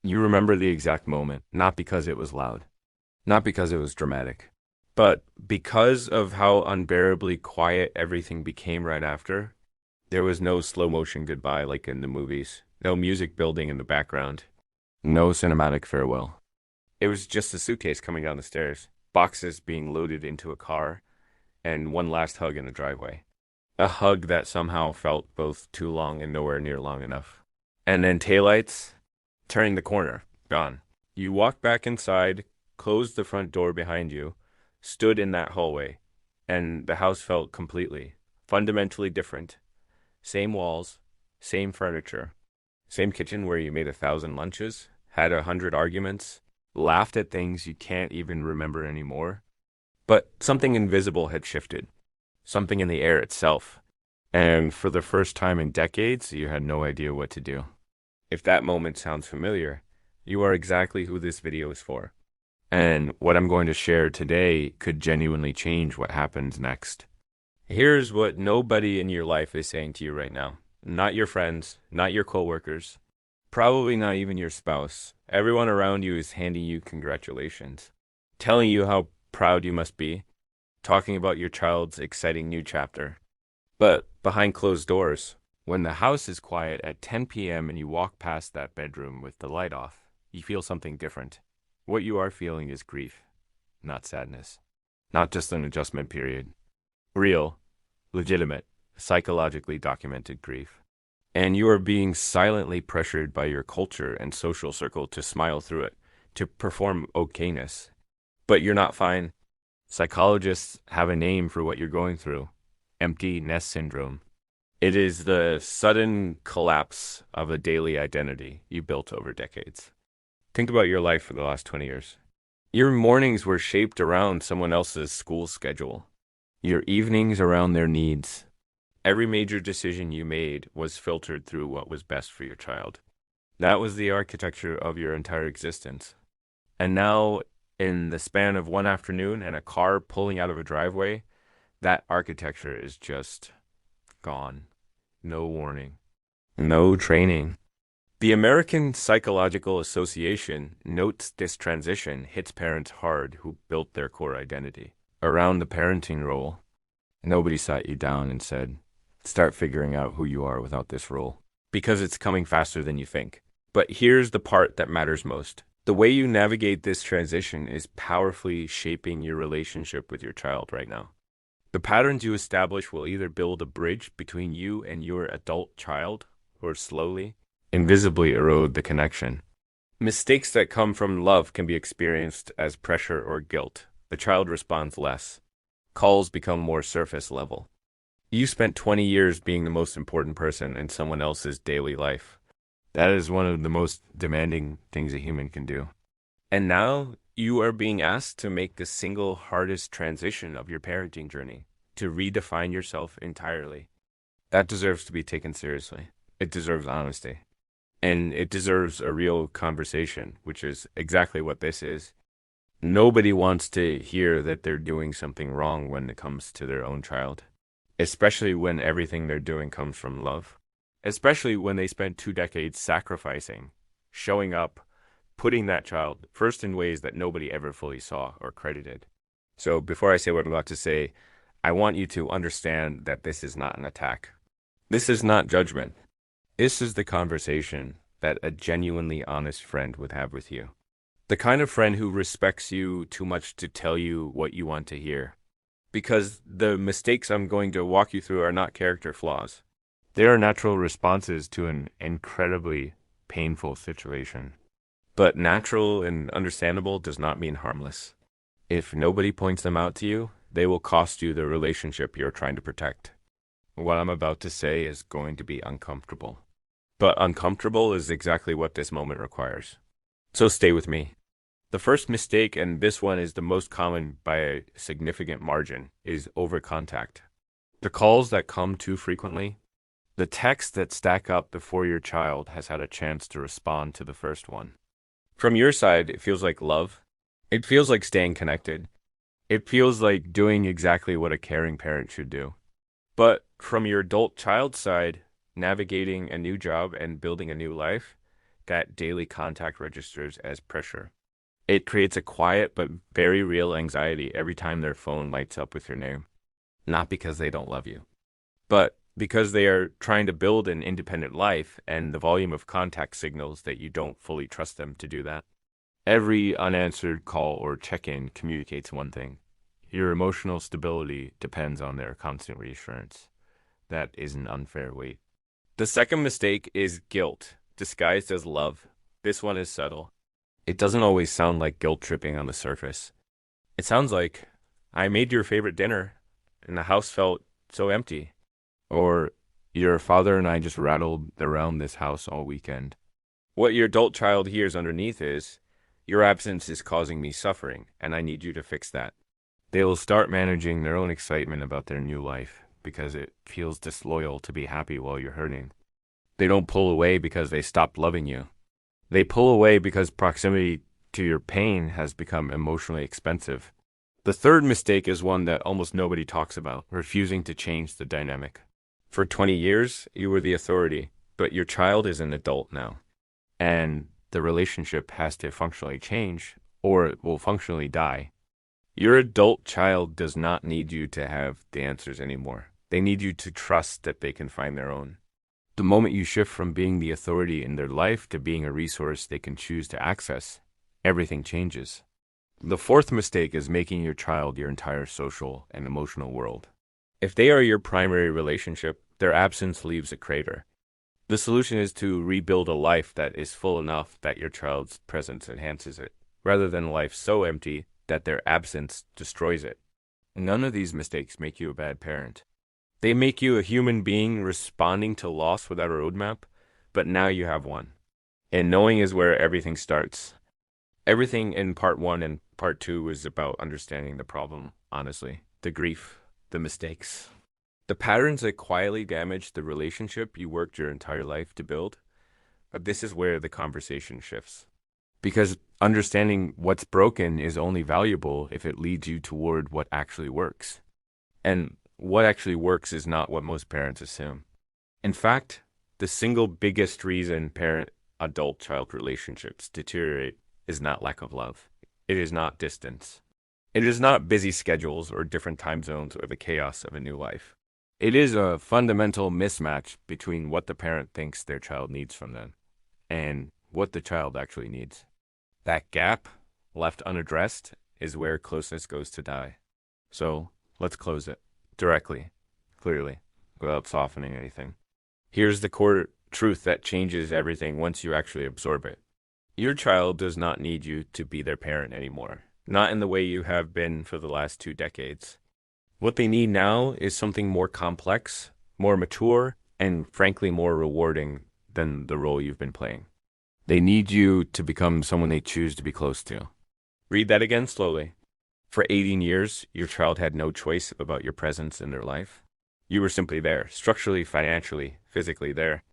You remember the exact moment, not because it was loud, not because it was dramatic, but because of how unbearably quiet everything became right after. There was no slow motion goodbye like in the movies, no music building in the background, no cinematic farewell. It was just a suitcase coming down the stairs, boxes being loaded into a car, and one last hug in the driveway. A hug that somehow felt both too long and nowhere near long enough. And then taillights, turning the corner, gone. You walked back inside, closed the front door behind you, stood in that hallway, and the house felt completely, fundamentally different. Same walls, same furniture, same kitchen where you made 1,000 lunches, had 100 arguments, laughed at things you can't even remember anymore. But something invisible had shifted, something in the air itself. And for the first time in decades, you had no idea what to do. If that moment sounds familiar, you are exactly who this video is for. And what I'm going to share today could genuinely change what happens next. Here's what nobody in your life is saying to you right now. Not your friends, not your coworkers, probably not even your spouse. Everyone around you is handing you congratulations, telling you how proud you must be, talking about your child's exciting new chapter. But behind closed doors, when the house is quiet at 10 p.m. and you walk past that bedroom with the light off, you feel something different. What you are feeling is grief, not sadness, not just an adjustment period. Real, legitimate, psychologically documented grief. And you are being silently pressured by your culture and social circle to smile through it, to perform okayness. But you're not fine. Psychologists have a name for what you're going through: empty nest syndrome. It is the sudden collapse of a daily identity you built over decades. Think about your life for the last 20 years. Your mornings were shaped around someone else's school schedule, your evenings around their needs. Every major decision you made was filtered through what was best for your child. That was the architecture of your entire existence. And now, in the span of one afternoon and a car pulling out of a driveway, that architecture is just gone. No warning. No training. The American Psychological Association notes this transition hits parents hard who built their core identity around the parenting role. Nobody sat you down and said, start figuring out who you are without this role, because it's coming faster than you think. But here's the part that matters most. The way you navigate this transition is powerfully shaping your relationship with your child right now. The patterns you establish will either build a bridge between you and your adult child, or slowly, invisibly erode the connection. Mistakes that come from love can be experienced as pressure or guilt. The child responds less. Calls become more surface level. You spent 20 years being the most important person in someone else's daily life. That is one of the most demanding things a human can do. And now you are being asked to make the single hardest transition of your parenting journey, to redefine yourself entirely. That deserves to be taken seriously. It deserves honesty. And it deserves a real conversation, which is exactly what this is. Nobody wants to hear that they're doing something wrong when it comes to their own child, especially when everything they're doing comes from love, especially when they spent 2 decades sacrificing, showing up, putting that child first in ways that nobody ever fully saw or credited. So before I say what I'm about to say, I want you to understand that this is not an attack. This is not judgment. This is the conversation that a genuinely honest friend would have with you. The kind of friend who respects you too much to tell you what you want to hear. Because the mistakes I'm going to walk you through are not character flaws. They are natural responses to an incredibly painful situation. But natural and understandable does not mean harmless. If nobody points them out to you, they will cost you the relationship you're trying to protect. What I'm about to say is going to be uncomfortable. But uncomfortable is exactly what this moment requires. So stay with me. The first mistake, and this one is the most common by a significant margin, is overcontact. The calls that come too frequently, the texts that stack up before your child has had a chance to respond to the first one. From your side, it feels like love. It feels like staying connected. It feels like doing exactly what a caring parent should do. But from your adult child side, navigating a new job and building a new life, that daily contact registers as pressure. It creates a quiet but very real anxiety every time their phone lights up with your name. Not because they don't love you, but because they are trying to build an independent life and the volume of contact signals that you don't fully trust them to do that. Every unanswered call or check-in communicates one thing. Your emotional stability depends on their constant reassurance. That is an unfair weight. The second mistake is guilt, disguised as love. This one is subtle. It doesn't always sound like guilt tripping on the surface. It sounds like, I made your favorite dinner, and the house felt so empty. Or, your father and I just rattled around this house all weekend. What your adult child hears underneath is, your absence is causing me suffering, and I need you to fix that. They will start managing their own excitement about their new life because it feels disloyal to be happy while you're hurting. They don't pull away because they stopped loving you. They pull away because proximity to your pain has become emotionally expensive. The third mistake is one that almost nobody talks about, refusing to change the dynamic. For 20 years, you were the authority, but your child is an adult now. And the relationship has to functionally change, or it will functionally die. Your adult child does not need you to have the answers anymore. They need you to trust that they can find their own. The moment you shift from being the authority in their life to being a resource they can choose to access, everything changes. The fourth mistake is making your child your entire social and emotional world. If they are your primary relationship, their absence leaves a crater. The solution is to rebuild a life that is full enough that your child's presence enhances it, rather than a life so empty that their absence destroys it. None of these mistakes make you a bad parent. They make you a human being responding to loss without a roadmap, but now you have one. And knowing is where everything starts. Everything in part one and part two is about understanding the problem, honestly. The grief, the mistakes, the patterns that quietly damage the relationship you worked your entire life to build. But this is where the conversation shifts. Because understanding what's broken is only valuable if it leads you toward what actually works. And what actually works is not what most parents assume. In fact, the single biggest reason parent-adult-child relationships deteriorate is not lack of love. It is not distance. It is not busy schedules or different time zones or the chaos of a new life. It is a fundamental mismatch between what the parent thinks their child needs from them and what the child actually needs. That gap, left unaddressed, is where closeness goes to die. So, let's close it. Directly, clearly, without softening anything. Here's the core truth that changes everything once you actually absorb it. Your child does not need you to be their parent anymore, not in the way you have been for the last 2 decades. What they need now is something more complex, more mature, and frankly more rewarding than the role you've been playing. They need you to become someone they choose to be close to. Read that again slowly. For 18 years, your child had no choice about your presence in their life. You were simply there, structurally, financially, physically there,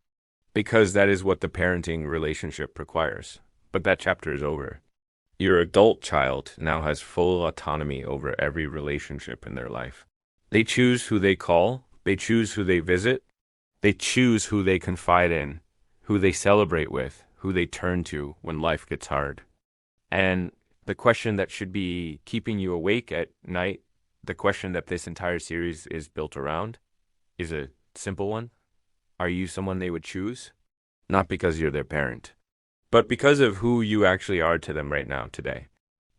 because that is what the parenting relationship requires. But that chapter is over. Your adult child now has full autonomy over every relationship in their life. They choose who they call, they choose who they visit, they choose who they confide in, who they celebrate with, who they turn to when life gets hard. And the question that should be keeping you awake at night, the question that this entire series is built around, is a simple one. Are you someone they would choose? Not because you're their parent, but because of who you actually are to them right now, today.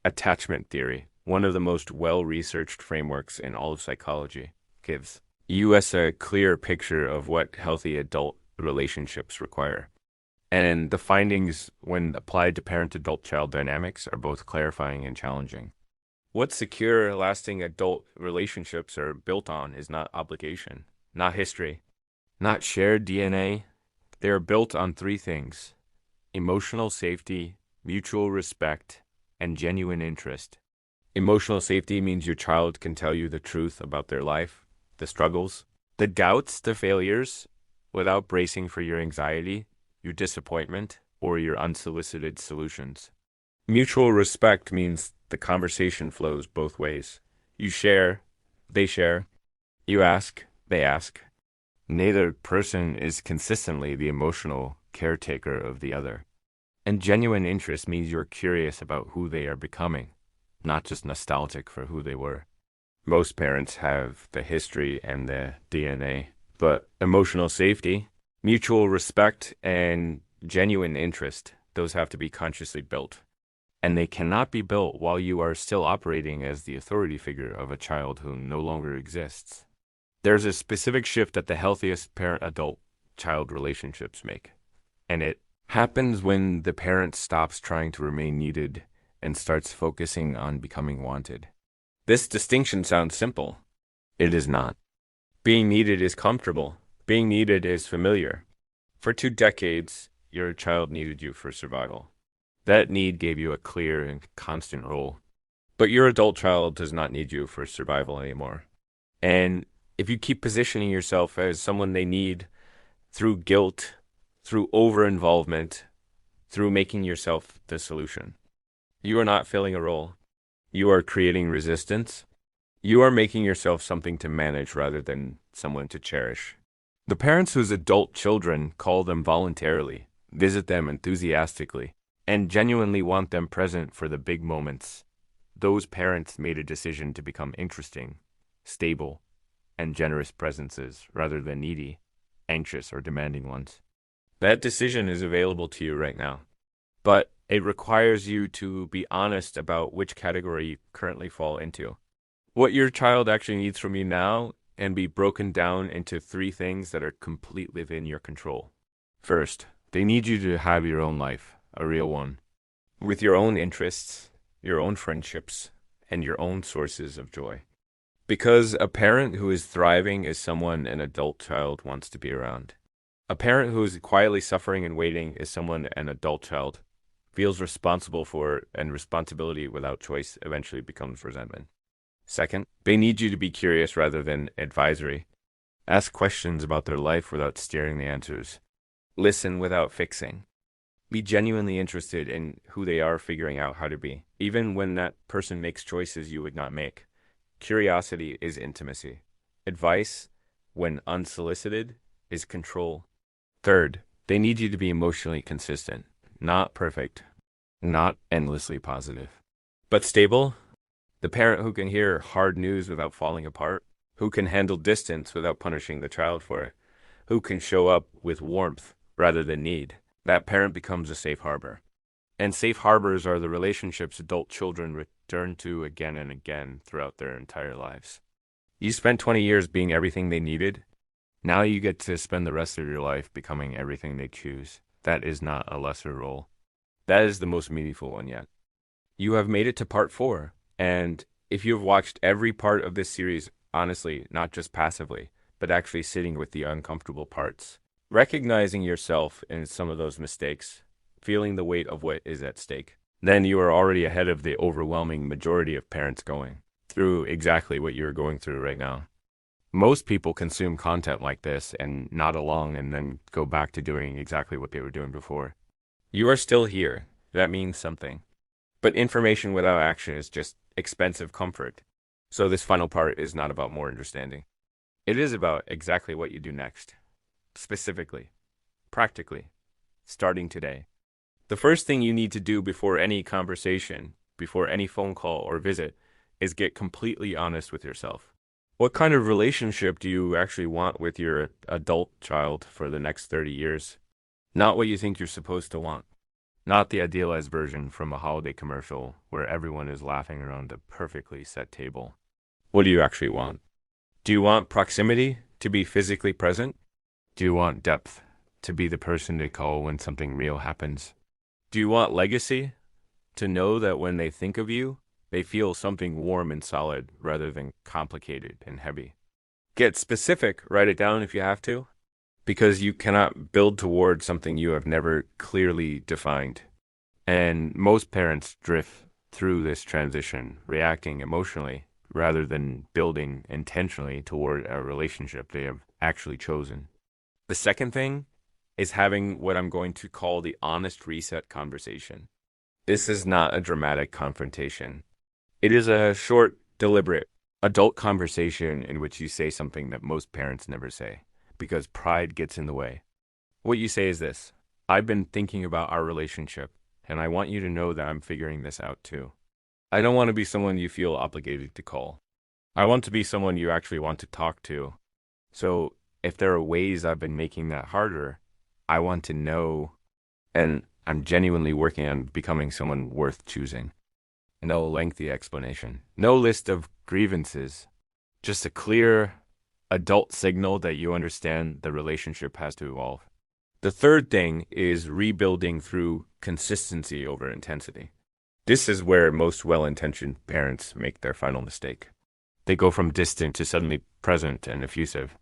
Attachment theory, one of the most well-researched frameworks in all of psychology, gives you a clear picture of what healthy adult relationships require. And the findings, when applied to parent-adult-child dynamics, are both clarifying and challenging. What secure, lasting adult relationships are built on is not obligation, not history, not shared DNA. They are built on 3 things: emotional safety, mutual respect, and genuine interest. Emotional safety means your child can tell you the truth about their life, the struggles, the doubts, the failures, without bracing for your anxiety, your disappointment, or your unsolicited solutions. Mutual respect means the conversation flows both ways. You share, they share. You ask, they ask. Neither person is consistently the emotional caretaker of the other. And genuine interest means you're curious about who they are becoming, not just nostalgic for who they were. Most parents have the history and the DNA, but emotional safety, mutual respect, and genuine interest, those have to be consciously built. And they cannot be built while you are still operating as the authority figure of a child who no longer exists. There's a specific shift that the healthiest parent adult child relationships make, and it happens when the parent stops trying to remain needed and starts focusing on becoming wanted. This distinction sounds simple. It is not. Being needed is comfortable. Being needed is familiar. For 2 decades, your child needed you for survival. That need gave you a clear and constant role. But your adult child does not need you for survival anymore. And if you keep positioning yourself as someone they need through guilt, through over-involvement, through making yourself the solution, you are not filling a role. You are creating resistance. You are making yourself something to manage rather than someone to cherish. The parents whose adult children call them voluntarily, visit them enthusiastically, and genuinely want them present for the big moments, those parents made a decision to become interesting, stable, and generous presences rather than needy, anxious, or demanding ones. That decision is available to you right now, but it requires you to be honest about which category you currently fall into. What your child actually needs from you now and be broken down into 3 things that are completely within your control. First, they need you to have your own life, a real one, with your own interests, your own friendships, and your own sources of joy. Because a parent who is thriving is someone an adult child wants to be around. A parent who is quietly suffering and waiting is someone an adult child feels responsible for, and responsibility without choice eventually becomes resentment. Second, they need you to be curious rather than advisory. Ask questions about their life without steering the answers. Listen without fixing. Be genuinely interested in who they are figuring out how to be, even when that person makes choices you would not make. Curiosity is intimacy. Advice, when unsolicited, is control. Third, they need you to be emotionally consistent, not perfect, not endlessly positive, but stable. The parent who can hear hard news without falling apart, who can handle distance without punishing the child for it, who can show up with warmth rather than need. That parent becomes a safe harbor. And safe harbors are the relationships adult children return to again and again throughout their entire lives. You spent 20 years being everything they needed. Now you get to spend the rest of your life becoming everything they choose. That is not a lesser role. That is the most meaningful one yet. You have made it to part 4. And if you have watched every part of this series, honestly, not just passively, but actually sitting with the uncomfortable parts, recognizing yourself in some of those mistakes, feeling the weight of what is at stake, then you are already ahead of the overwhelming majority of parents going through exactly what you're going through right now. Most people consume content like this and nod along and then go back to doing exactly what they were doing before. You are still here. That means something. But information without action is just expensive comfort. So this final part is not about more understanding. It is about exactly what you do next. Specifically, practically, starting today. The first thing you need to do before any conversation, before any phone call or visit, is get completely honest with yourself. What kind of relationship do you actually want with your adult child for the next 30 years? Not what you think you're supposed to want. Not the idealized version from a holiday commercial where everyone is laughing around a perfectly set table. What do you actually want? Do you want proximity, to be physically present? Do you want depth, to be the person to call when something real happens? Do you want legacy, to know that when they think of you, they feel something warm and solid rather than complicated and heavy? Get specific, write it down if you have to, because you cannot build toward something you have never clearly defined. And most parents drift through this transition, reacting emotionally rather than building intentionally toward a relationship they have actually chosen. The second thing is having what I'm going to call the honest reset conversation. This is not a dramatic confrontation. It is a short, deliberate, adult conversation in which you say something that most parents never say, because pride gets in the way. What you say is this: I've been thinking about our relationship, and I want you to know that I'm figuring this out too. I don't want to be someone you feel obligated to call. I want to be someone you actually want to talk to. So if there are ways I've been making that harder, I want to know, and I'm genuinely working on becoming someone worth choosing. No lengthy explanation, no list of grievances, just a clear adult signal that you understand the relationship has to evolve. The third thing is rebuilding through consistency over intensity. This is where most well intentioned parents make their final mistake. They go from distant to suddenly present and effusive,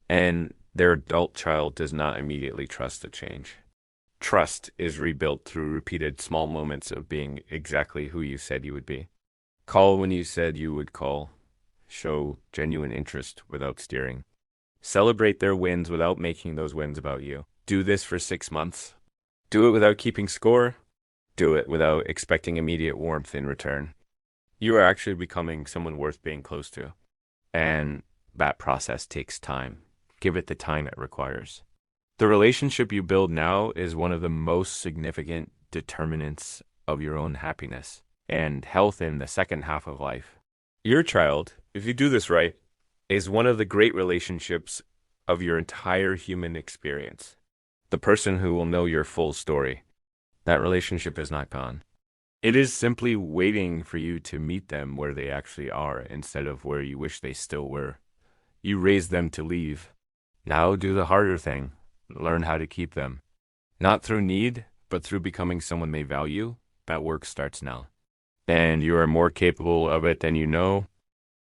and their adult child does not immediately trust the change. Trust is rebuilt through repeated small moments of being exactly who you said you would be. Call when you said you would call. Show genuine interest without steering. Celebrate their wins without making those wins about you. Do this for 6 months. Do it without keeping score. Do it without expecting immediate warmth in return. You are actually becoming someone worth being close to. And that process takes time. Give it the time it requires. The relationship you build now is one of the most significant determinants of your own happiness and health in the second half of life. Your child, if you do this right, is one of the great relationships of your entire human experience. The person who will know your full story. That relationship is not gone. It is simply waiting for you to meet them where they actually are instead of where you wish they still were. You raised them to leave. Now do the harder thing. Learn how to keep them. Not through need, but through becoming someone they value. That work starts now. And you are more capable of it than you know.